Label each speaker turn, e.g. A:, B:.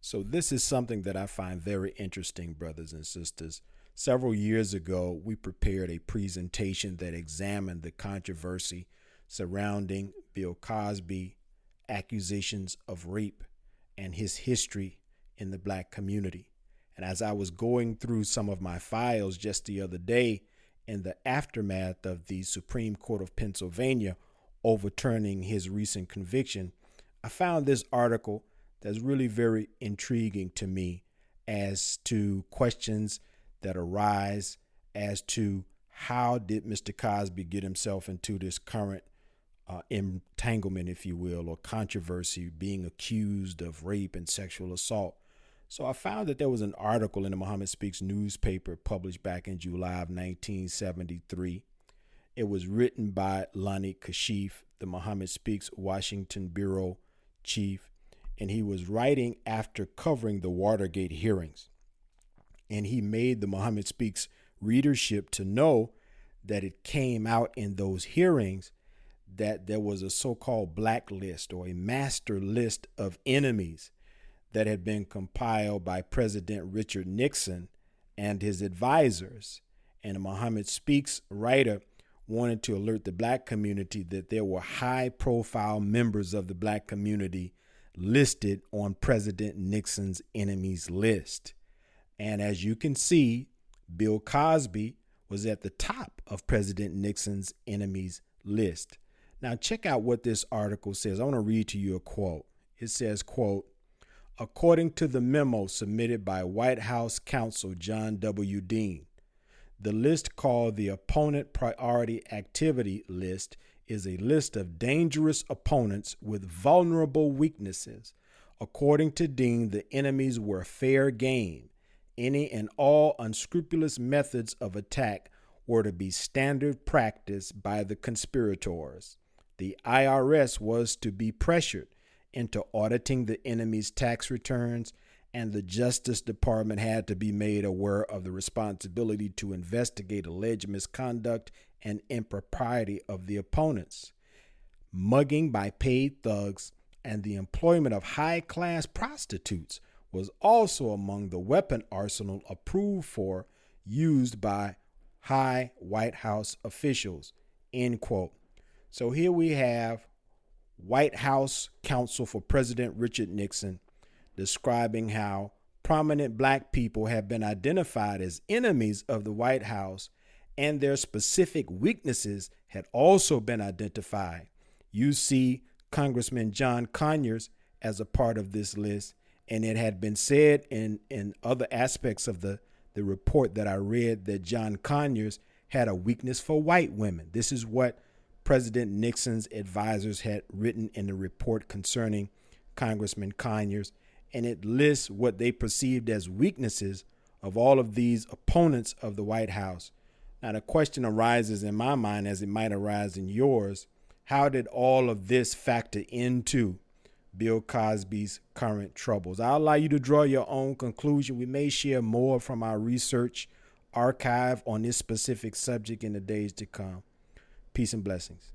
A: So this is something that I find very interesting, brothers and sisters. Several years ago, we prepared a presentation that examined the controversy surrounding Bill Cosby accusations of rape and his history in the black community. And as I was going through some of my files just the other day in the aftermath of the Supreme Court of Pennsylvania overturning his recent conviction, I found this article that's really very intriguing to me as to questions that arise as to how did Mr. Cosby get himself into this current entanglement, if you will, or controversy, being accused of rape and sexual assault. So I found that there was an article in the Muhammad Speaks newspaper published back in July of 1973. It was written by Lonnie Kashif, the Muhammad Speaks Washington bureau chief, and he was writing after covering the Watergate hearings. And he made the Muhammad Speaks readership to know that it came out in those hearings that there was a so-called blacklist or a master list of enemies that had been compiled by President Richard Nixon and his advisors. And the Muhammad Speaks writer wanted to alert the black community that there were high-profile members of the black community listed on President Nixon's enemies list. And as you can see, Bill Cosby was at the top of President Nixon's enemies list. Now check out what this article says. I want to read to you a quote. It says, quote, according to the memo submitted by White House counsel John W. Dean, the list called the Opponent Priority Activity List is a list of dangerous opponents with vulnerable weaknesses. According to Dean, the enemies were fair game. Any and all unscrupulous methods of attack were to be standard practice by the conspirators. The IRS was to be pressured into auditing the enemy's tax returns, and the Justice Department had to be made aware of the responsibility to investigate alleged misconduct and impropriety of the opponents. Mugging by paid thugs and the employment of high-class prostitutes was also among the weapon arsenal approved for, used by high White House officials, end quote. So here we have White House counsel for President Richard Nixon describing how prominent black people have been identified as enemies of the White House, and their specific weaknesses had also been identified. You see Congressman John Conyers as a part of this list, and it had been said in other aspects of the report that I read that John Conyers had a weakness for white women. This is what President Nixon's advisors had written in the report concerning Congressman Conyers, and it lists what they perceived as weaknesses of all of these opponents of the White House. Now, the question arises in my mind, as it might arise in yours, how did all of this factor into Bill Cosby's current troubles? I'll allow you to draw your own conclusion. We may share more from our research archive on this specific subject in the days to come. Peace and blessings.